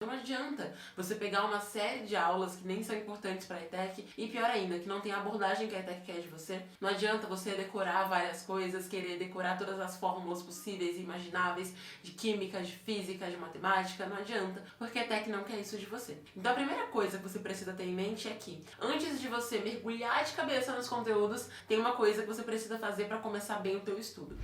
Não adianta você pegar uma série de aulas que nem são importantes para a ETEC e, pior ainda, que não tem a abordagem que a ETEC quer de você. Não adianta você decorar várias coisas, querer decorar todas as fórmulas possíveis e imagináveis de química, de física, de matemática. Não adianta, porque a ETEC não quer isso de você. Então a primeira coisa que você precisa ter em mente é que, antes de você mergulhar de cabeça nos conteúdos, tem uma coisa que você precisa fazer para começar bem o teu estudo.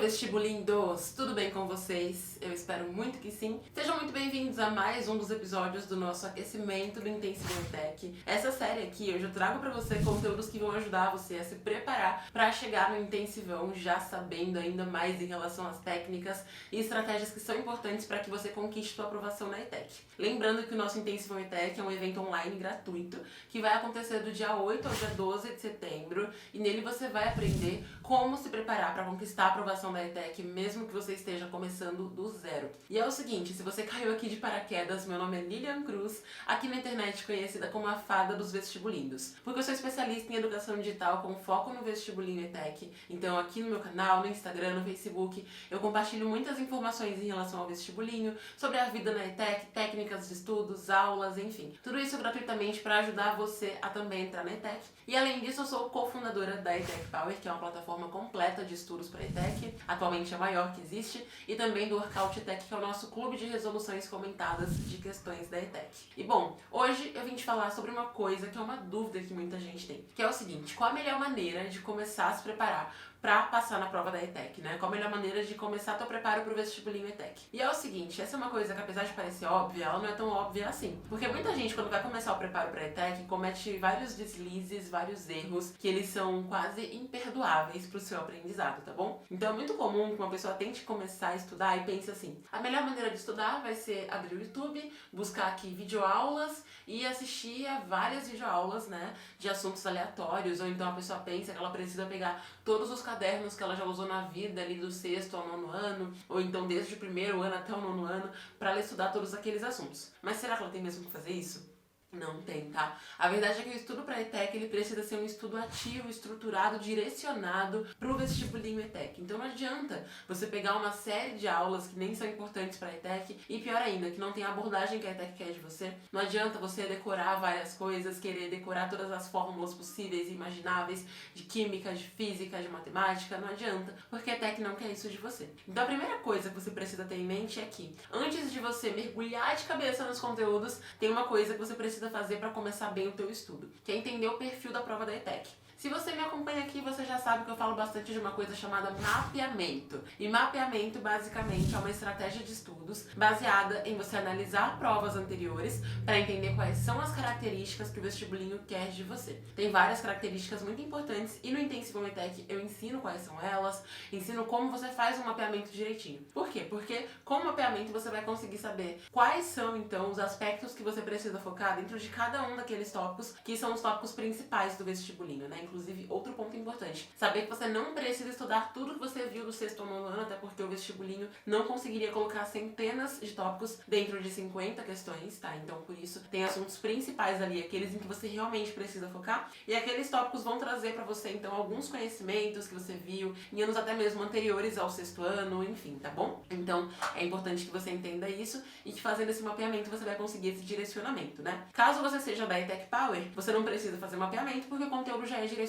Vestibulindos, tudo bem com vocês? Eu espero muito que sim. Sejam muito bem-vindos a mais um dos episódios do nosso aquecimento do Intensivão ETEC. Essa série aqui eu já trago pra você conteúdos que vão ajudar você a se preparar para chegar no intensivão já sabendo ainda mais em relação às técnicas e estratégias que são importantes para que você conquiste sua aprovação na ETEC. Lembrando que o nosso Intensivão ETEC é um evento online gratuito que vai acontecer do dia 8 ao dia 12 de setembro e nele você vai aprender como se preparar para conquistar a aprovação da ETEC, mesmo que você esteja começando do zero. E é o seguinte, se você caiu aqui de paraquedas, meu nome é Lilian Cruz, aqui na internet conhecida como a fada dos vestibulindos, porque eu sou especialista em educação digital com foco no vestibulinho ETEC. Então aqui no meu canal, no Instagram, no Facebook, eu compartilho muitas informações em relação ao vestibulinho, sobre a vida na ETEC, técnicas de estudos, aulas, enfim. Tudo isso gratuitamente para ajudar você a também entrar na ETEC. E além disso, eu sou cofundadora da ETEC Power, que é uma plataforma completa de estudos para ETEC, atualmente a maior que existe, e também do Workout ETEC, que é o nosso clube de resoluções comentadas de questões da ETEC. E bom, hoje eu vim te falar sobre uma coisa que é uma dúvida que muita gente tem, que é o seguinte: qual a melhor maneira de começar a se preparar para passar na prova da ETEC, né? Qual a melhor maneira de começar teu preparo pro vestibulinho ETEC? E é o seguinte, essa é uma coisa que, apesar de parecer óbvia, ela não é tão óbvia assim. Porque muita gente, quando vai começar o preparo pra ETEC, comete vários deslizes, vários erros, que eles são quase imperdoáveis pro seu aprendizado, tá bom? Então é muito comum que uma pessoa tente começar a estudar e pense assim: a melhor maneira de estudar vai ser abrir o YouTube, buscar aqui videoaulas e assistir a várias videoaulas, né, de assuntos aleatórios, ou então a pessoa pensa que ela precisa pegar todos os cadernos que ela já usou na vida, ali do 6º ao 9º ano, ou então desde o 1º ano até o 9º ano, para ela estudar todos aqueles assuntos. Mas será que ela tem mesmo que fazer isso? Não tem, tá? A verdade é que o estudo para ETEC ele precisa ser um estudo ativo, estruturado, direcionado pro vestibulinho ETEC. Então não adianta você pegar uma série de aulas que nem são importantes para ETEC e, pior ainda, que não tem a abordagem que a ETEC quer de você. Não adianta você decorar várias coisas, querer decorar todas as fórmulas possíveis e imagináveis de química, de física, de matemática. Não adianta, porque a ETEC não quer isso de você. Então a primeira coisa que você precisa ter em mente é que, antes de você mergulhar de cabeça nos conteúdos, tem uma coisa que você precisa fazer para começar bem o teu estudo, que é entender o perfil da prova da ETEC. Se você me acompanha aqui, você já sabe que eu falo bastante de uma coisa chamada mapeamento. E mapeamento, basicamente, é uma estratégia de estudos baseada em você analisar provas anteriores para entender quais são as características que o vestibulinho quer de você. Tem várias características muito importantes e no Intensivão ETEC eu ensino quais são elas, ensino como você faz um mapeamento direitinho. Por quê? Porque com o mapeamento você vai conseguir saber quais são, então, os aspectos que você precisa focar dentro de cada um daqueles tópicos, que são os tópicos principais do vestibulinho, né? Inclusive, outro ponto importante, saber que você não precisa estudar tudo que você viu do 6º ao 9º ano, até porque o vestibulinho não conseguiria colocar centenas de tópicos dentro de 50 questões, tá? Então, por isso, tem assuntos principais ali, aqueles em que você realmente precisa focar, e aqueles tópicos vão trazer pra você, então, alguns conhecimentos que você viu em anos até mesmo anteriores ao 6º ano, enfim, tá bom? Então, é importante que você entenda isso e que fazendo esse mapeamento você vai conseguir esse direcionamento, né? Caso você seja da ETEC Power, você não precisa fazer mapeamento porque o conteúdo já é direcionado.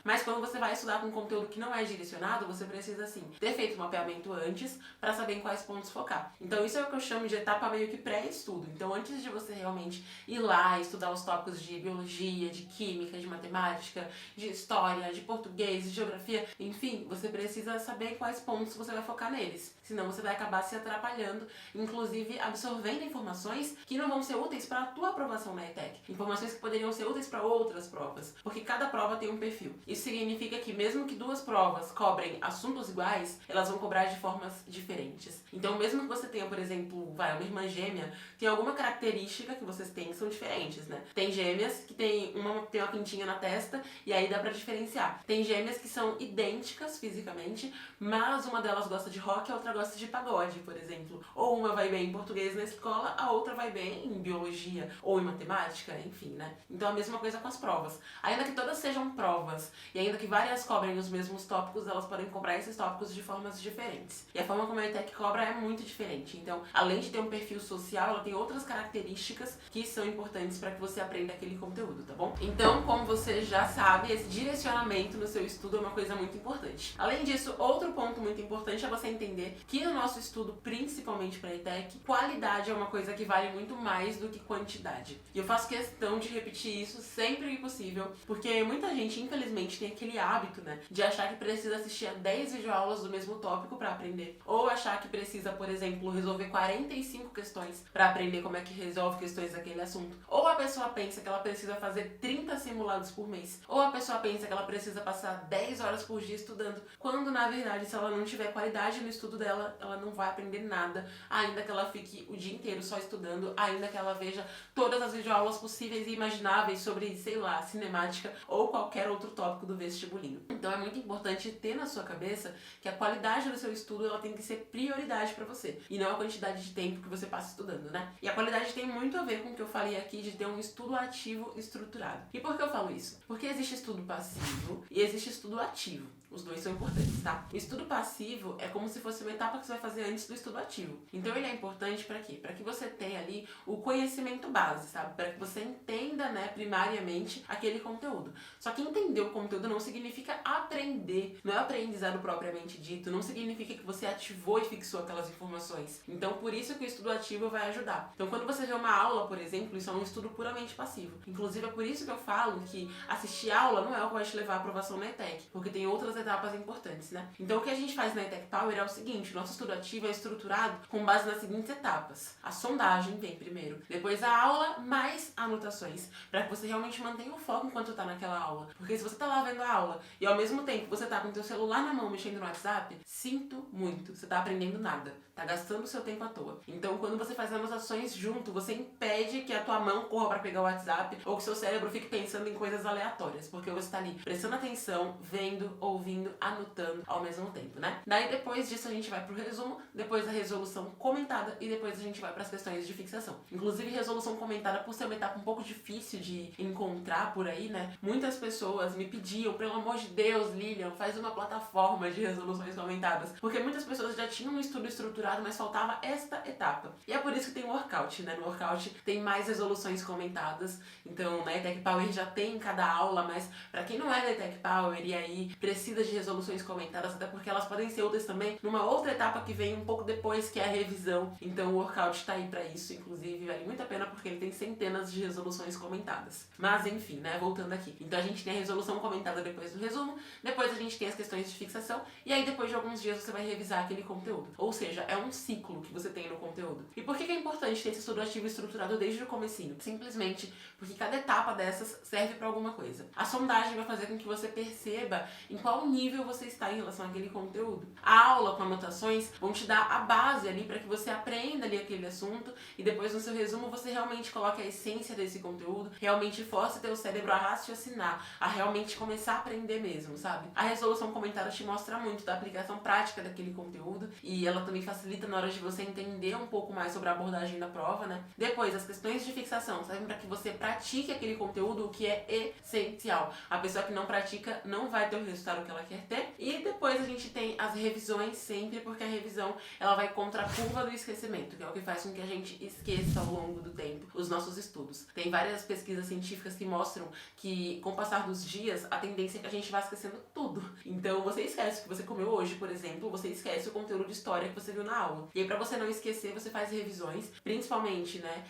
Mas quando você vai estudar com conteúdo que não é direcionado, você precisa sim ter feito o mapeamento antes para saber em quais pontos focar. Então isso é o que eu chamo de etapa meio que pré-estudo. Então antes de você realmente ir lá e estudar os tópicos de biologia, de química, de matemática, de história, de português, de geografia, enfim, você precisa saber quais pontos você vai focar neles. Senão você vai acabar se atrapalhando, inclusive absorvendo informações que não vão ser úteis para a tua aprovação na ETEC. Informações que poderiam ser úteis para outras provas, porque cada prova tem um perfil. Isso significa que mesmo que duas provas cobrem assuntos iguais, elas vão cobrar de formas diferentes. Então mesmo que você tenha, por exemplo, uma irmã gêmea, tem alguma característica que vocês têm que são diferentes, né? Tem gêmeas que tem uma pintinha na testa e aí dá pra diferenciar. Tem gêmeas que são idênticas fisicamente, mas uma delas gosta de rock e a outra gosta de pagode, por exemplo. Ou uma vai bem em português na escola, a outra vai bem em biologia ou em matemática, enfim, né? Então a mesma coisa com as provas. Ainda que todas sejam provas, e ainda que várias cobrem os mesmos tópicos, elas podem cobrar esses tópicos de formas diferentes. E a forma como a ETEC cobra é muito diferente. Então, além de ter um perfil social, ela tem outras características que são importantes para que você aprenda aquele conteúdo, tá bom? Então, como você já sabe, esse direcionamento no seu estudo é uma coisa muito importante. Além disso, outro ponto muito importante é você entender que no nosso estudo, principalmente para a ETEC, qualidade é uma coisa que vale muito mais do que quantidade. E eu faço questão de repetir isso sempre que possível, porque muita gente, infelizmente, tem aquele hábito, né, de achar que precisa assistir a 10 videoaulas do mesmo tópico para aprender, ou achar que precisa, por exemplo, resolver 45 questões para aprender como é que resolve questões daquele assunto. Ou a pessoa pensa que ela precisa fazer 30 simulados por mês, ou a pessoa pensa que ela precisa passar 10 horas por dia estudando, quando na verdade, se ela não tiver qualidade no estudo dela, ela não vai aprender nada, ainda que ela fique o dia inteiro só estudando, ainda que ela veja todas as videoaulas possíveis e imagináveis sobre, sei lá, cinemática ou qualquer outro tópico do vestibulinho. Então é muito importante ter na sua cabeça que a qualidade do seu estudo ela tem que ser prioridade para você, e não a quantidade de tempo que você passa estudando, né? E a qualidade tem muito a ver com o que eu falei aqui de ter um estudo ativo estruturado. E por que eu falo isso? Porque existe estudo passivo e existe estudo ativo. Os dois são importantes, tá? O estudo passivo é como se fosse uma etapa que você vai fazer antes do estudo ativo. Então ele é importante para quê? Para que você tenha ali o conhecimento base, sabe? Para que você entenda, né, primariamente aquele conteúdo. Só que entender o conteúdo não significa aprender, não é aprendizado propriamente dito, não significa que você ativou e fixou aquelas informações. Então por isso que o estudo ativo vai ajudar. Então quando você vê uma aula, por exemplo, isso é um estudo puramente passivo. Inclusive é por isso que eu falo que assistir aula não é o que vai te levar à aprovação na ETEC, porque tem outras etapas importantes, né? Então o que a gente faz na ETEC Power é o seguinte: o nosso estudo ativo é estruturado com base nas seguintes etapas. A sondagem vem primeiro, depois a aula mais anotações, para que você realmente mantenha o foco enquanto tá naquela aula. Porque se você tá lá vendo a aula e ao mesmo tempo você tá com o teu celular na mão mexendo no WhatsApp, sinto muito, você tá aprendendo nada, tá gastando o seu tempo à toa. Então quando você faz anotações junto, você impede que a tua mão corra para pegar o WhatsApp ou que seu cérebro fique pensando em coisas aleatórias, porque você tá ali prestando atenção, vendo, ouvindo, anotando ao mesmo tempo, né? Daí depois disso a gente vai pro resumo, depois a resolução comentada e depois a gente vai para as questões de fixação. Inclusive resolução comentada, por ser uma etapa um pouco difícil de encontrar por aí, né? Muitas pessoas me pediam, pelo amor de Deus, Lilian, faz uma plataforma de resoluções comentadas, porque muitas pessoas já tinham um estudo estruturado, mas faltava esta etapa. E é por isso que tem o workout, né? No workout tem mais resoluções comentadas. Então, na ETEC Power já tem em cada aula, mas para quem não é da ETEC Power e aí precisa de resoluções comentadas, até porque elas podem ser úteis também numa outra etapa que vem um pouco depois, que é a revisão. Então o workout tá aí pra isso, inclusive vale muito a pena porque ele tem centenas de resoluções comentadas. Mas enfim, né, voltando aqui. Então a gente tem a resolução comentada depois do resumo, depois a gente tem as questões de fixação, e aí depois de alguns dias você vai revisar aquele conteúdo. Ou seja, é um ciclo que você tem no conteúdo. E por que é importante ter esse estudo ativo estruturado desde o comecinho? Simplesmente porque cada etapa dessas serve pra alguma coisa. A sondagem vai fazer com que você perceba em qual nível você está em relação àquele conteúdo. A aula com anotações vão te dar a base ali para que você aprenda ali aquele assunto e depois no seu resumo você realmente coloque a essência desse conteúdo, realmente force teu cérebro a raciocinar, a realmente começar a aprender mesmo, sabe? A resolução comentada te mostra muito da aplicação prática daquele conteúdo e ela também facilita na hora de você entender um pouco mais sobre a abordagem da prova, né? Depois, as questões de fixação servem para que você pratique aquele conteúdo, o que é essencial. A pessoa que não pratica não vai ter o resultado que ela quer ter. E depois a gente tem as revisões sempre, porque a revisão ela vai contra a curva do esquecimento, que é o que faz com que a gente esqueça ao longo do tempo os nossos estudos. Tem várias pesquisas científicas que mostram que com o passar dos dias a tendência é que a gente vá esquecendo tudo. Então você esquece o que você comeu hoje, por exemplo, você esquece o conteúdo de história que você viu na aula. E aí pra você não esquecer, você faz revisões, principalmente, né,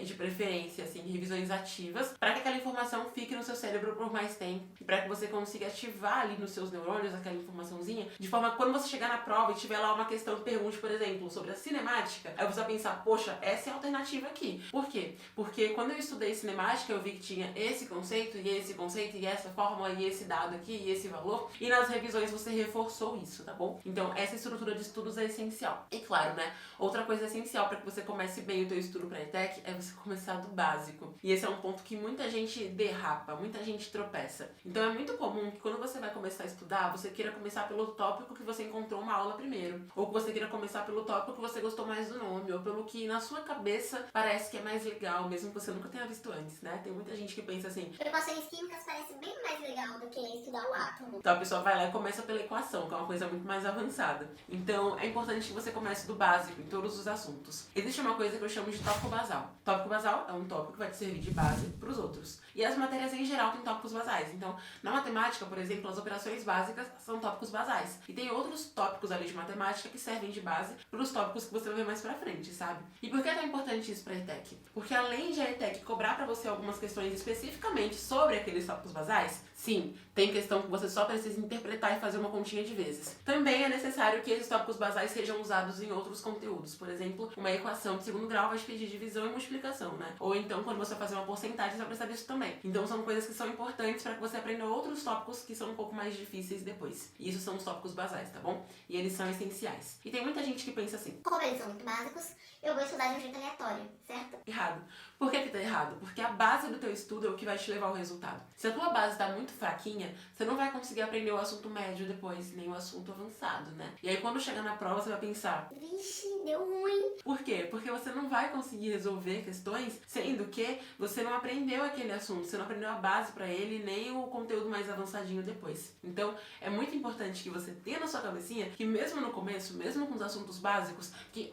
de preferência, assim, revisões ativas, para que aquela informação fique no seu cérebro por mais tempo e para que você consiga ativar ali nos seus neurônios aquela informaçãozinha, de forma que quando você chegar na prova e tiver lá uma questão que pergunte, por exemplo, sobre a cinemática, aí você vai pensar, poxa, essa é a alternativa aqui. Por quê? Porque quando eu estudei cinemática, eu vi que tinha esse conceito e essa fórmula e esse dado aqui e esse valor, e nas revisões você reforçou isso, tá bom? Então essa estrutura de estudos é essencial. E claro, né, outra coisa essencial para que você comece bem o teu estudo para ETEC é você começar do básico. E esse é um ponto que muita gente derrapa, muita gente tropeça. Então é muito comum que quando você vai começar a estudar estudar, você queira começar pelo tópico que você encontrou uma aula primeiro, ou que você queira começar pelo tópico que você gostou mais do nome, ou pelo que na sua cabeça parece que é mais legal, mesmo que você nunca tenha visto antes, né? Tem muita gente que pensa assim, equações químicas parece bem mais legal do que estudar o átomo. então a pessoa vai lá e começa pela equação, que é uma coisa muito mais avançada. Então é importante que você comece do básico em todos os assuntos. Existe uma coisa que eu chamo de tópico basal. Tópico basal é um tópico que vai te servir de base para os outros. E as matérias em geral têm tópicos basais. Então, na matemática, por exemplo, as operações básicas são tópicos basais. E tem outros tópicos ali de matemática que servem de base para os tópicos que você vai ver mais pra frente, sabe? E por que é tão importante isso pra ETEC? Porque além de a ETEC cobrar pra você algumas questões especificamente sobre aqueles tópicos basais, sim, tem questão que você só precisa interpretar e fazer uma continha de vezes. Também é necessário que esses tópicos basais sejam usados em outros conteúdos. Por exemplo, uma equação de segundo grau vai te pedir divisão e multiplicação, né? Ou então, quando você vai fazer uma porcentagem, você vai precisar disso também. Então, são coisas que são importantes para que você aprenda outros tópicos que são um pouco mais difíceis depois. E isso são os tópicos basais, tá bom? E eles são essenciais. E tem muita gente que pensa assim, Como eles são muito básicos, eu vou estudar de um jeito aleatório, certo? errado. Por que tá errado? Porque a base do teu estudo é o que vai te levar ao resultado. Se a tua base tá muito fraquinha, você não vai conseguir aprender o assunto médio depois, nem o assunto avançado, né? E aí quando chegar na prova, você vai pensar, Vixe, deu ruim. por quê? Porque você não vai conseguir resolver questões, sendo que você não aprendeu aquele assunto, você não aprendeu a base pra ele, nem o conteúdo mais avançadinho depois. Então, é muito importante que você tenha na sua cabecinha que mesmo no começo, mesmo com os assuntos básicos, que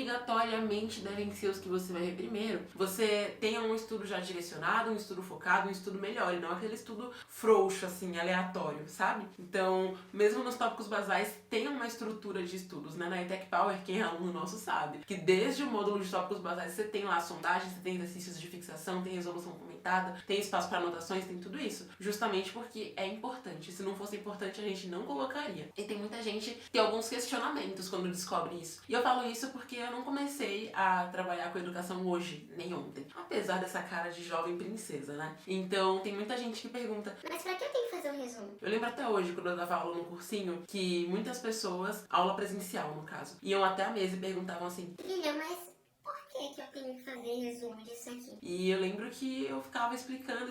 obrigatoriamente devem ser os que você vai ver primeiro, você tenha um estudo já direcionado, um estudo focado, um estudo melhor, e não aquele estudo frouxo, assim, aleatório, sabe? Então, mesmo nos tópicos basais, tenha uma estrutura de estudos, né? Na ETEC Power, quem é aluno nosso sabe que desde o módulo de tópicos basais você tem lá sondagem, você tem exercícios de fixação, tem resolução comentada, tem espaço para anotações, tem tudo isso. Justamente porque é importante. Se não fosse importante, a gente não colocaria. E tem muita gente que tem alguns questionamentos quando descobre isso. E eu falo isso porque eu não comecei a trabalhar com educação hoje, nem ontem. Apesar dessa cara de jovem princesa, né? Então, tem muita gente que pergunta, Mas pra que eu tenho que fazer um resumo? eu lembro até hoje, quando eu dava aula no cursinho, que muitas pessoas, aula presencial no caso, iam até a mesa e perguntavam assim, Filha, mas por que eu tenho que fazer resumo disso aqui? e eu lembro que eu ficava explicando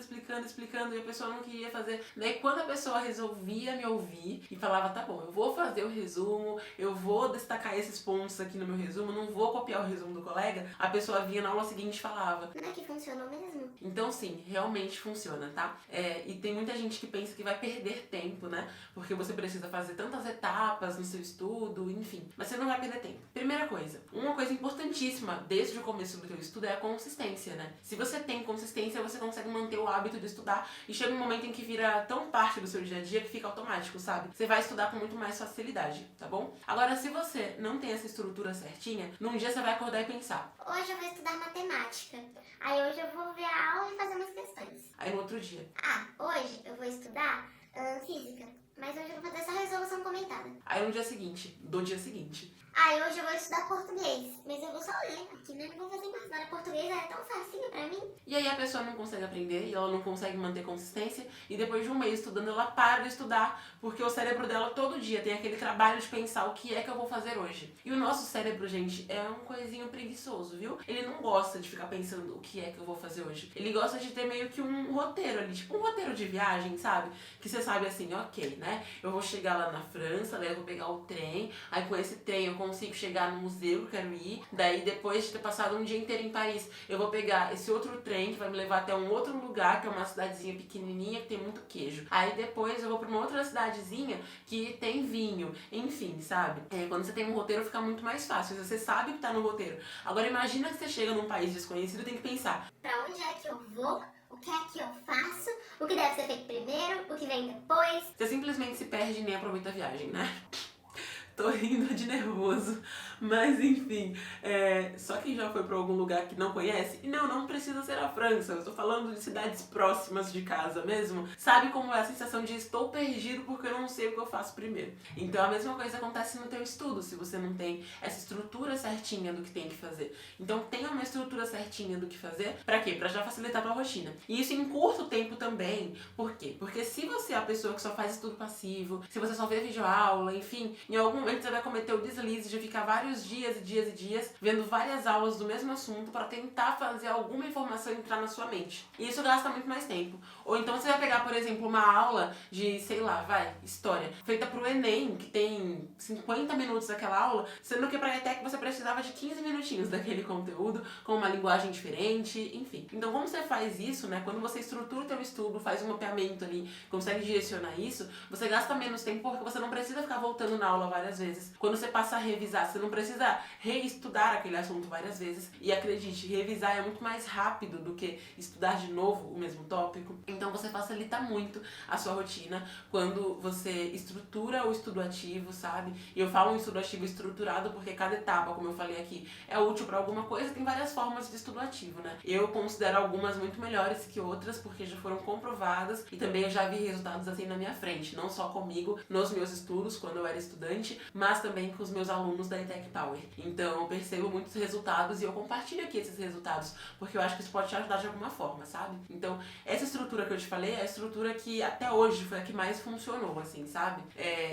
e a pessoa não queria fazer. Daí quando a pessoa resolvia me ouvir e falava, tá bom, eu vou fazer o resumo, eu vou destacar esses pontos aqui no meu resumo, não vou copiar o resumo do colega, a pessoa vinha na aula seguinte e falava. Não é que funcionou mesmo? Então sim, realmente funciona, tá? E tem muita gente que pensa que vai perder tempo, né? Porque você precisa fazer tantas etapas no seu estudo, enfim. Mas você não vai perder tempo. Primeira coisa, uma coisa importantíssima desde o começo do teu estudo é a consistência, né? Se você tem consistência, você consegue manter o hábito de estudar e chega um momento em que vira tão parte do seu dia a dia que fica automático, sabe? Você vai estudar com muito mais facilidade, tá bom? Agora, se você não tem essa estrutura certinha, num dia você vai acordar e pensar. Hoje eu vou estudar matemática. Aí hoje eu vou ver a aula e fazer umas questões. Aí no outro dia. Ah, hoje eu vou estudar física. Mas hoje eu vou fazer essa resolução comentada. Aí no dia seguinte, do dia seguinte. Aí hoje eu vou estudar português. Mas eu vou só ler aqui, né? Não vou fazer mais nada. Português é tão facinho pra mim. E aí a pessoa não consegue aprender e ela não consegue manter consistência e depois de um mês estudando ela para de estudar porque o cérebro dela todo dia tem aquele trabalho de pensar o que é que eu vou fazer hoje. E o nosso cérebro, gente, é um coisinho preguiçoso, viu? Ele não gosta de ficar pensando o que é que eu vou fazer hoje. Ele gosta de ter meio que um roteiro ali, tipo um roteiro de viagem, sabe? Que você sabe assim, ok, né? Eu vou chegar lá na França, daí eu vou pegar o trem, aí com esse trem eu consigo chegar no museu que eu quero ir, daí depois de ter passado um dia inteiro em Paris, eu vou pegar esse outro trem que vai me levar até um outro lugar, que é uma cidadezinha pequenininha que tem muito queijo. Aí depois eu vou pra uma outra cidadezinha que tem vinho, enfim, sabe? Quando você tem um roteiro fica muito mais fácil, você sabe o que tá no roteiro. Agora imagina que você chega num país desconhecido e tem que pensar. Pra onde é que eu vou? O que é que eu faço? O que deve ser feito primeiro? O que vem depois? Você simplesmente se perde e nem aproveita a viagem, né? Tô rindo de nervoso, mas enfim, só quem já foi pra algum lugar que não conhece, e não precisa ser a França, eu tô falando de cidades próximas de casa mesmo, sabe como é a sensação de estou perdido porque eu não sei o que eu faço primeiro. Então a mesma coisa acontece no teu estudo, se você não tem essa estrutura certinha do que tem que fazer. Então tenha uma estrutura certinha do que fazer, pra quê? Pra já facilitar a tua rotina. E isso em curto tempo também, por quê? Porque se você é a pessoa que só faz estudo passivo, se você só vê videoaula, enfim, em algum Provavelmente você vai cometer o deslize de ficar vários dias e dias e dias vendo várias aulas do mesmo assunto para tentar fazer alguma informação entrar na sua mente. E isso gasta muito mais tempo. Ou então você vai pegar, por exemplo, uma aula de, sei lá, história, feita pro Enem, que tem 50 minutos daquela aula, sendo que pra ETEC você precisava de 15 minutinhos daquele conteúdo, com uma linguagem diferente, enfim. Então como você faz isso, né, quando você estrutura o teu estudo, faz um mapeamento ali, consegue direcionar isso, você gasta menos tempo porque você não precisa ficar voltando na aula várias vezes. Quando você passa a revisar, você não precisa reestudar aquele assunto várias vezes. E acredite, revisar é muito mais rápido do que estudar de novo o mesmo tópico. Então você facilita muito a sua rotina quando você estrutura o estudo ativo, sabe? E eu falo um estudo ativo estruturado porque cada etapa, como eu falei aqui, é útil para alguma coisa. Tem várias formas de estudo ativo, né? Eu considero algumas muito melhores que outras porque já foram comprovadas e também eu já vi resultados assim na minha frente, não só comigo nos meus estudos quando eu era estudante, mas também com os meus alunos da ETEC Power. Então eu percebo muitos resultados e eu compartilho aqui esses resultados porque eu acho que isso pode te ajudar de alguma forma, sabe? Então essa estrutura que eu te falei é a estrutura que até hoje foi a que mais funcionou, assim, sabe?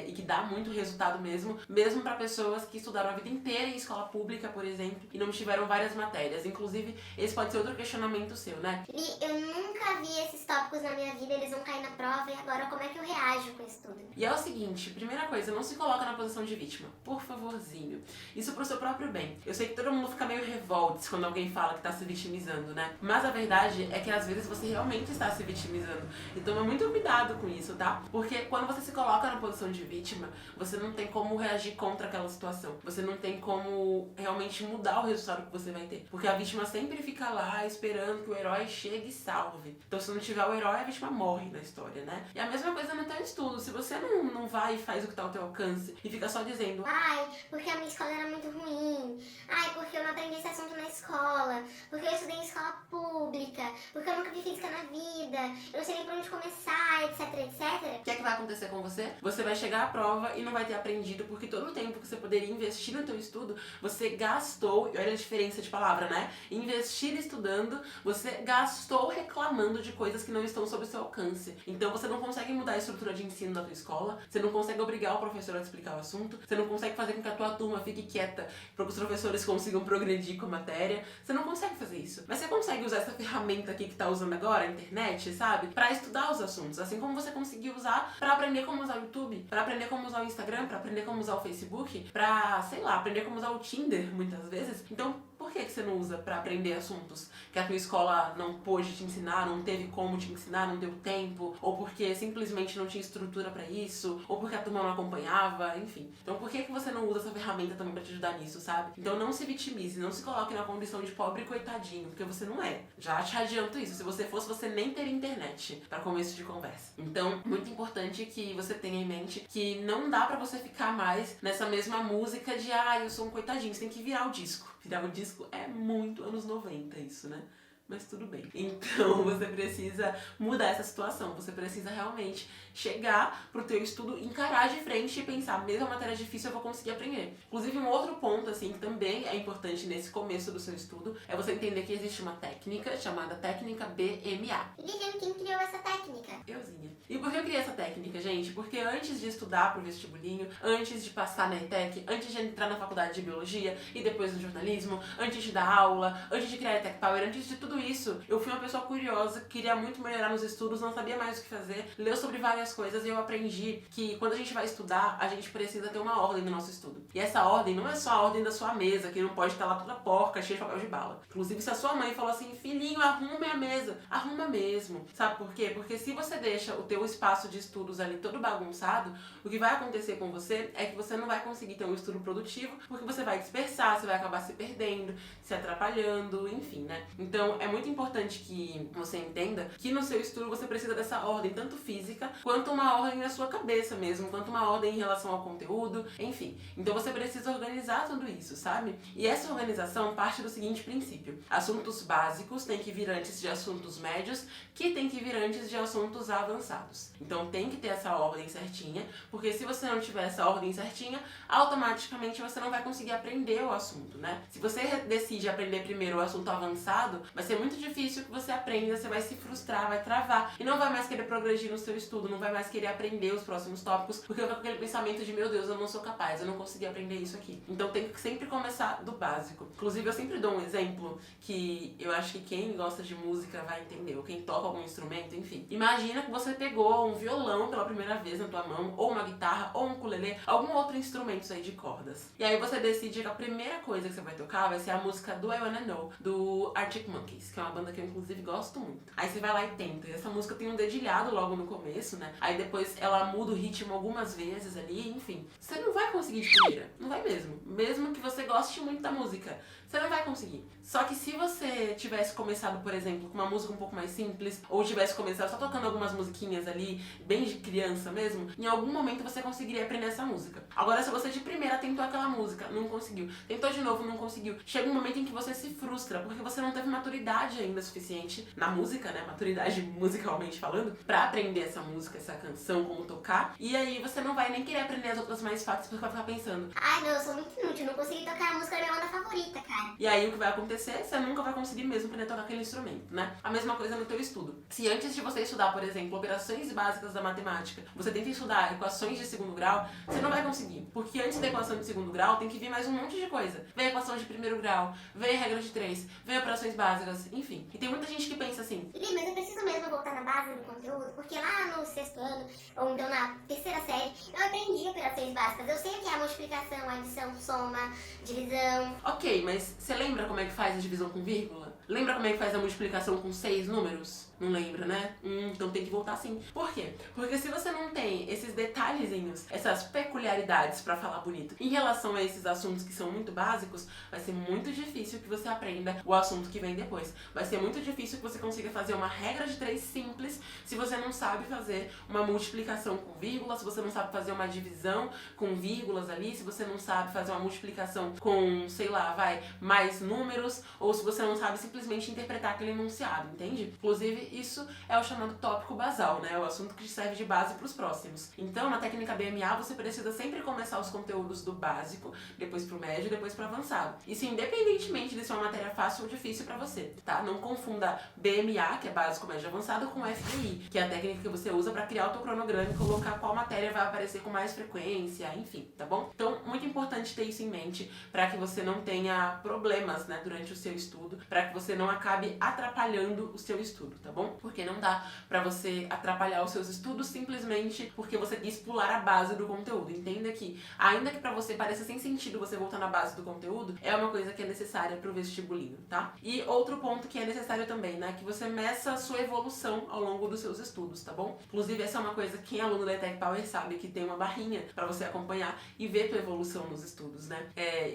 E que dá muito resultado mesmo para pessoas que estudaram a vida inteira em escola pública, por exemplo, e não tiveram várias matérias. Inclusive, esse pode ser outro questionamento seu, né? Eu nunca vi esses tópicos na minha vida, eles vão cair na prova, e agora como é que eu reajo com isso tudo? E é o seguinte, primeira coisa, não se coloca na posição de vítima, por favorzinho. Isso pro seu próprio bem. Eu sei que todo mundo fica meio revoltos quando alguém fala que tá se vitimizando, né? Mas a verdade é que às vezes você realmente está se vitimizando. E toma muito cuidado com isso, tá? Porque quando você se coloca na posição de vítima, você não tem como reagir contra aquela situação. Você não tem como realmente mudar o resultado que você vai ter. Porque a vítima sempre fica lá esperando que o herói chegue e salve. Então se não tiver o herói, a vítima morre na história, né? E a mesma coisa no teu estudo. Se você não vai e faz o que tá ao teu alcance e fica só dizendo: ai, porque a minha escola era muito ruim. Ai, porque eu não aprendi esse assunto na escola. Porque eu estudei em escola pública. Porque eu nunca vi física na vida. Eu não sei nem por onde começar, etc, etc. O que é que vai acontecer com você? Você vai chegar à prova e não vai ter aprendido porque todo o tempo que você poderia investir no teu estudo, você gastou, e olha a diferença de palavra, né? Investir estudando, você gastou reclamando de coisas que não estão sob o seu alcance. Então você não consegue mudar a estrutura de ensino da tua escola, você não consegue obrigar o professor a te explicar o assunto, você não consegue fazer com que a tua turma fique quieta para que os professores consigam progredir com a matéria, você não consegue fazer isso. Mas você consegue usar essa ferramenta aqui que tá usando agora, a internet, sabe? Para estudar os assuntos, assim como você conseguiu usar para aprender como usar o YouTube, para aprender como usar o Instagram, para aprender como usar o Facebook, para, sei lá, aprender como usar o Tinder, muitas vezes. Então, por que você não usa para aprender assuntos que a tua escola não pôde te ensinar, não teve como te ensinar, não deu tempo, ou porque simplesmente não tinha estrutura para isso, ou porque a turma não acompanhava, enfim. Então por que você não usa essa ferramenta também para te ajudar nisso, sabe? Então não se vitimize, não se coloque na condição de pobre coitadinho, porque você não é. Já te adianto isso, se você fosse, você nem teria internet para começo de conversa. Então, muito importante que você tenha em mente que não dá para você ficar mais nessa mesma música de eu sou um coitadinho, você tem que virar o disco. Virar o disco é muito anos 90 isso, né? Mas tudo bem. Então você precisa mudar essa situação. Você precisa realmente chegar pro teu estudo, encarar de frente e pensar, mesmo a matéria difícil eu vou conseguir aprender. Inclusive um outro ponto assim que também é importante nesse começo do seu estudo é você entender que existe uma técnica chamada técnica BMA. Lilian, quem criou essa técnica? Euzinha. E por que eu criei essa técnica, gente? Porque antes de estudar pro vestibulinho, antes de passar na ETEC, antes de entrar na faculdade de biologia e depois no jornalismo, antes de dar aula, antes de criar a ETEC Power, antes de tudo isso, eu fui uma pessoa curiosa, queria muito melhorar nos estudos, não sabia mais o que fazer, leu sobre várias coisas e eu aprendi que quando a gente vai estudar, a gente precisa ter uma ordem no nosso estudo. E essa ordem não é só a ordem da sua mesa, que não pode estar lá toda porca, cheia de papel de bala. Inclusive, se a sua mãe falou assim, filhinho, arrume a mesa, arruma mesmo. Sabe por quê? Porque se você deixa o teu espaço de estudos ali todo bagunçado, o que vai acontecer com você é que você não vai conseguir ter um estudo produtivo, porque você vai dispersar, você vai acabar se perdendo, se atrapalhando, enfim, né? Então, é muito importante que você entenda que no seu estudo você precisa dessa ordem, tanto física, quanto uma ordem na sua cabeça mesmo, quanto uma ordem em relação ao conteúdo, enfim. Então você precisa organizar tudo isso, sabe? E essa organização parte do seguinte princípio: assuntos básicos têm que vir antes de assuntos médios, que tem que vir antes de assuntos avançados. Então tem que ter essa ordem certinha, porque se você não tiver essa ordem certinha, automaticamente você não vai conseguir aprender o assunto, né? Se você decide aprender primeiro o assunto avançado, vai ser muito difícil que você aprenda, você vai se frustrar, vai travar e não vai mais querer progredir no seu estudo, não vai mais querer aprender os próximos tópicos, porque fica com aquele pensamento de, meu Deus, eu não sou capaz, eu não consegui aprender isso aqui. Então tem que sempre começar do básico. Inclusive, eu sempre dou um exemplo que eu acho que quem gosta de música vai entender, ou quem toca algum instrumento, enfim. Imagina que você pegou um violão pela primeira vez na tua mão, ou uma guitarra, ou um ukulele, algum outro instrumento aí de cordas. E aí você decide que a primeira coisa que você vai tocar vai ser a música do I Wanna Know, do Arctic Monkeys, que é uma banda que eu inclusive gosto muito. Aí você vai lá e tenta, e essa música tem um dedilhado logo no começo, né? Aí depois ela muda o ritmo algumas vezes ali, enfim. Você não vai conseguir de primeira, não vai mesmo. Mesmo que você goste muito da música, você não vai conseguir. Só que se você tivesse começado, por exemplo, com uma música um pouco mais simples, ou tivesse começado só tocando algumas musiquinhas ali, bem de criança mesmo, em algum momento você conseguiria aprender essa música. Agora, se você de primeira tentou aquela música, não conseguiu, tentou de novo, não conseguiu, chega um momento em que você se frustra, porque você não teve maturidade ainda suficiente na música, né, maturidade musicalmente falando, pra aprender essa música, essa canção, como tocar, e aí você não vai nem querer aprender as outras mais fáceis, porque vai ficar pensando, ai não, eu sou muito inútil, não consegui tocar a música da minha banda favorita, cara. E aí o que vai acontecer, você nunca vai conseguir mesmo aprender a tocar aquele instrumento, né? A mesma coisa no teu estudo. Se antes de você estudar, por exemplo, operações básicas da matemática, você tenta estudar equações de segundo grau, você não vai conseguir. Porque antes da equação de segundo grau, tem que vir mais um monte de coisa. Vem a equação de primeiro grau, vem a regra de 3, vem operações básicas, enfim. E tem muita gente que pensa assim, Mas eu preciso mesmo voltar na base do conteúdo, porque lá no 6º ano, ou então na 3ª série, eu aprendi operações básicas. Eu sei o que é a multiplicação, a adição, soma, divisão. ok, mas você lembra como é que faz a divisão com vírgula? Lembra como é que faz a multiplicação com 6 números? Não lembra, né? Então tem que voltar sim. Por quê? Porque se você não tem esses detalhezinhos, essas peculiaridades pra falar bonito, em relação a esses assuntos que são muito básicos, vai ser muito difícil que você aprenda o assunto que vem depois. Vai ser muito difícil que você consiga fazer uma regra de 3 simples se você não sabe fazer uma multiplicação com vírgula, se você não sabe fazer uma divisão com vírgulas ali, se você não sabe fazer uma multiplicação com, sei lá, mais números, ou se você não sabe simplesmente interpretar aquele enunciado, entende? Inclusive, isso é o chamado tópico basal, né? O assunto que te serve de base para os próximos. Então, na técnica BMA, você precisa sempre começar os conteúdos do básico, depois pro médio, depois pro avançado. Isso independentemente de ser uma matéria fácil ou difícil para você, tá? Não confunda BMA, que é básico, médio e avançado, com FDI, que é a técnica que você usa para criar o teu cronograma e colocar qual matéria vai aparecer com mais frequência, enfim, tá bom? Então, muito importante ter isso em mente para que você não tenha problemas, né, durante o seu estudo, para que você não acabe atrapalhando o seu estudo, tá bom? Porque não dá pra você atrapalhar os seus estudos simplesmente porque você quis pular a base do conteúdo. Entenda que, ainda que pra você pareça sem sentido você voltar na base do conteúdo, é uma coisa que é necessária pro vestibulinho, tá? E outro ponto que é necessário também, né, que você meça a sua evolução ao longo dos seus estudos, tá bom? Inclusive, essa é uma coisa que quem é aluno da ETEC Power sabe que tem uma barrinha pra você acompanhar e ver tua evolução nos estudos, né?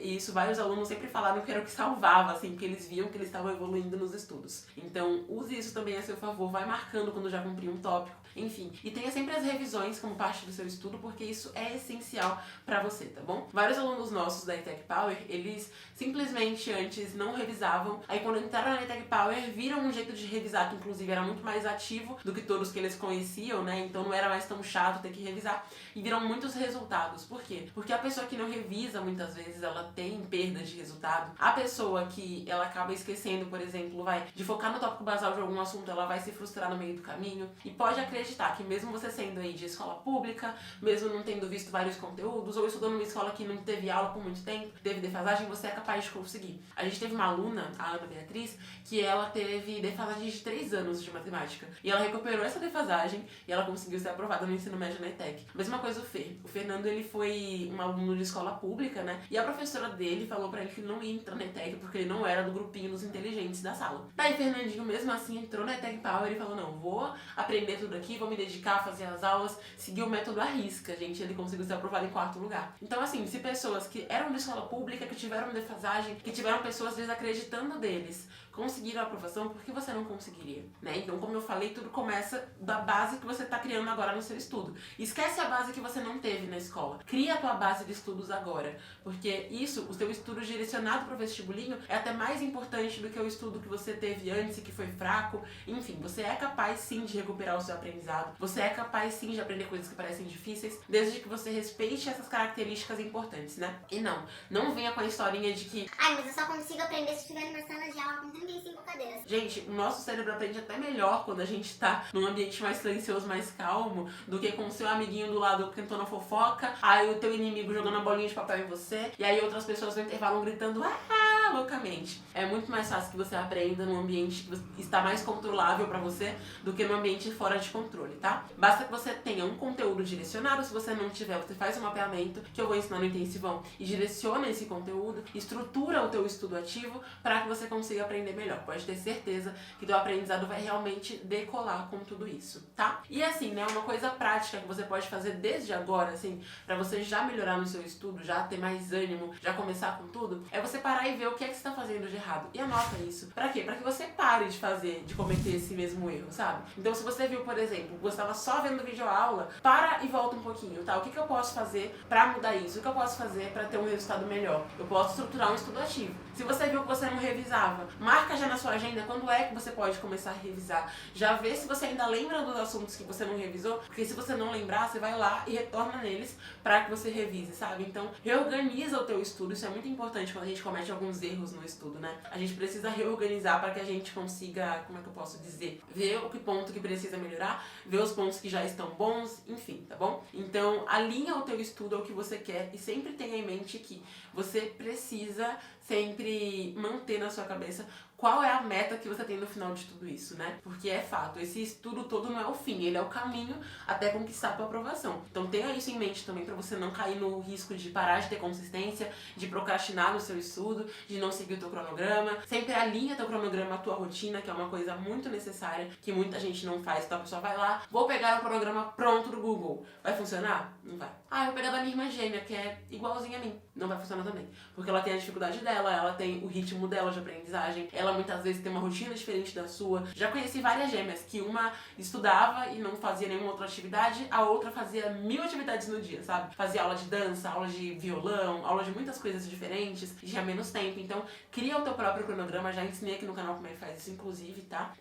E isso vários alunos sempre falaram que era o que salvava, assim, porque eles viam que eles estavam evoluindo nos estudos. Então, use isso também a seu favor, vai marcando quando já cumpriu um tópico, enfim. E tenha sempre as revisões como parte do seu estudo, porque isso é essencial pra você, tá bom? Vários alunos nossos da ETEC Power, eles simplesmente antes não revisavam, aí quando entraram na ETEC Power, viram um jeito de revisar que inclusive era muito mais ativo do que todos que eles conheciam, né? Então não era mais tão chato ter que revisar, e viram muitos resultados. Por quê? Porque a pessoa que não revisa, muitas vezes, ela tem perda de resultado. A pessoa que ela acaba esquecendo, por exemplo, de focar no tópico basal de algum assunto, ela vai se frustrar no meio do caminho. E pode acreditar que mesmo você sendo aí de escola pública, mesmo não tendo visto vários conteúdos, ou estudando numa escola que não teve aula por muito tempo, teve defasagem, você é capaz de conseguir. A gente teve uma aluna, a Ana Beatriz, que ela teve defasagem de 3 anos de matemática. E ela recuperou essa defasagem e ela conseguiu ser aprovada no ensino médio na ETEC. Mesma coisa o Fer. O Fernando, ele foi um aluno de escola pública, né? E a professora dele falou pra ele que ele não ia entrar na ETEC porque ele não era do grupinho dos inteligentes da sala. Daí Fernandinho, mesmo assim, entrou na ETEC Power e falou, não, vou aprender tudo aqui, vou me dedicar a fazer as aulas, seguir o método à risca, gente. Ele conseguiu ser aprovado em 4º lugar. Então, assim, se pessoas que eram de escola pública, que tiveram defasagem, que tiveram pessoas desacreditando deles, conseguiram a aprovação, por que você não conseguiria, né? Então, como eu falei, tudo começa da base que você tá criando agora no seu estudo. Esquece a base que você não teve na escola. Cria a tua base de estudos agora, porque isso, o seu estudo direcionado pro vestibulinho é até mais importante do que o estudo que você teve antes e que foi fraco. Enfim, você é capaz sim de recuperar o seu aprendizado, você é capaz sim de aprender coisas que parecem difíceis, desde que você respeite essas características importantes, né? E não venha com a historinha de que ai, mas eu só consigo aprender se estiver numa sala de aula com 35 cadeiras. gente, o nosso cérebro aprende até melhor quando a gente tá num ambiente mais silencioso, mais calmo, do que com o seu amiguinho do lado cantando a fofoca, aí o teu inimigo jogando a bolinha de papel em você, e aí outras pessoas no intervalo gritando loucamente. É muito mais fácil que você aprenda num ambiente que está mais controlável pra você do que num ambiente fora de controle, tá? Basta que você tenha um conteúdo direcionado. Se você não tiver, você faz um mapeamento que eu vou ensinar no intensivão e direciona esse conteúdo, estrutura o teu estudo ativo para que você consiga aprender melhor. Pode ter certeza que teu aprendizado vai realmente decolar com tudo isso, tá? E assim, né, uma coisa prática que você pode fazer desde agora, assim, pra você já melhorar no seu estudo, já ter mais ânimo, já começar com tudo, é você parar e ver o que é que você tá fazendo de errado. E anota isso. Pra quê? Pra que você pare de cometer esse mesmo erro, sabe? Então, se você viu, por exemplo, você estava só vendo videoaula, para e volta um pouquinho, tá? O que eu posso fazer pra mudar isso? O que eu posso fazer pra ter um resultado melhor? Eu posso estruturar um estudo ativo. Se você viu que você não revisava, marca já na sua agenda quando é que você pode começar a revisar. Já vê se você ainda lembra dos assuntos que você não revisou, porque se você não lembrar, você vai lá e retorna neles pra que você revise, sabe? Então, reorganiza o teu estudo. Isso é muito importante quando a gente comete alguns erros no estudo, né? A gente precisa reorganizar para que a gente consiga, como é que eu posso dizer? Ver o que ponto que precisa melhorar, ver os pontos que já estão bons, enfim, tá bom? Então, alinha o teu estudo ao que você quer e sempre tenha em mente que você precisa sempre manter na sua cabeça qual é a meta que você tem no final de tudo isso, né? Porque é fato, esse estudo todo não é o fim, ele é o caminho até conquistar a tua aprovação. Então tenha isso em mente também pra você não cair no risco de parar de ter consistência, de procrastinar no seu estudo, de não seguir o teu cronograma. Sempre alinha teu cronograma à tua rotina, que é uma coisa muito necessária, que muita gente não faz. Então a pessoa vai lá, vou pegar o cronograma pronto do Google. Vai funcionar? Não vai. Ah, eu vou pegar da minha irmã gêmea, que é igualzinha a mim. Não vai funcionar também. Porque ela tem a dificuldade dela, ela tem o ritmo dela de aprendizagem, ela muitas vezes tem uma rotina diferente da sua. Já conheci várias gêmeas que uma estudava e não fazia nenhuma outra atividade, a outra fazia 1000 atividades no dia, sabe? Fazia aula de dança, aula de violão, aula de muitas coisas diferentes e tinha menos tempo. Então, cria o teu próprio cronograma, já ensinei aqui no canal como é que faz isso, inclusive, tá?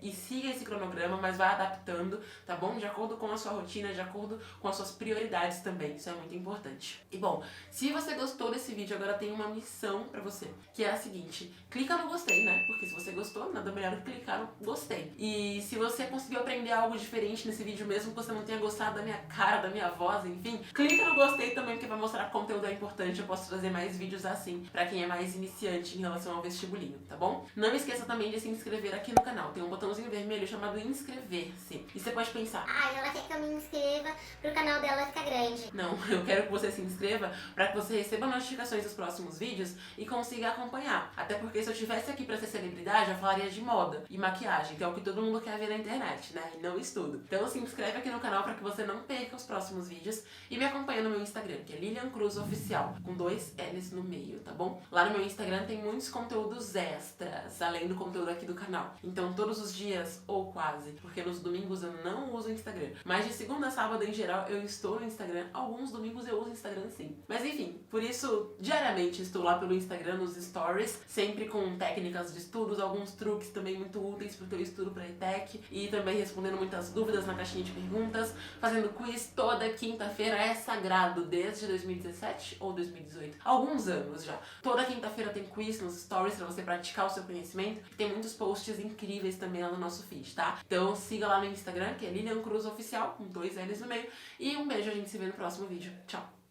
E siga esse cronograma, mas vai adaptando, tá bom? De acordo com a sua rotina, de acordo com as suas prioridades também. Isso é muito importante. E bom, se você gostou desse vídeo, agora tem uma missão pra você, que é a seguinte: clica no gostei, né? Porque se você gostou, nada melhor que clicar no gostei. E se você conseguiu aprender algo diferente nesse vídeo, mesmo que você não tenha gostado da minha cara, da minha voz, enfim, clica no gostei também, porque vai mostrar que o conteúdo é importante. Eu posso trazer mais vídeos assim pra quem é mais iniciante em relação ao vestibulinho, tá bom? Não esqueça também de se inscrever aqui no canal. Tem um botãozinho vermelho chamado inscrever-se. E você pode pensar: ela quer que eu me inscreva pro canal dela ficar grande. não, eu quero que você se inscreva para que você receba notificações dos próximos vídeos e consiga acompanhar. Até porque se eu estivesse aqui para ser celebridade, eu falaria de moda e maquiagem, que é o que todo mundo quer ver na internet, né? E não estudo. Então se inscreve aqui no canal para que você não perca os próximos vídeos e me acompanha no meu Instagram, que é Lilian Cruz Oficial, com 2 L's no meio, tá bom? Lá no meu Instagram tem muitos conteúdos extras, além do conteúdo aqui do canal. Então todos os dias, ou quase, porque nos domingos eu não uso o Instagram, mas de segunda a sábado em geral eu estou no Instagram. Alguns domingos eu uso o Instagram sim. Mas enfim, por isso diariamente estou lá pelo Instagram nos stories, sempre com técnicas de estudos, alguns truques também muito úteis pro teu estudo pra ETEC e também respondendo muitas dúvidas na caixinha de perguntas, fazendo quiz toda quinta-feira. É sagrado desde 2017 ou 2018, alguns anos já. Toda quinta-feira tem quiz nos stories pra você praticar o seu conhecimento. Tem muitos posts incríveis também lá no nosso feed, tá? Então siga lá no Instagram, que é Lilian Cruz Oficial, com 2 L's no meio. E um beijo, a gente se vê no próximo vídeo. Tchau!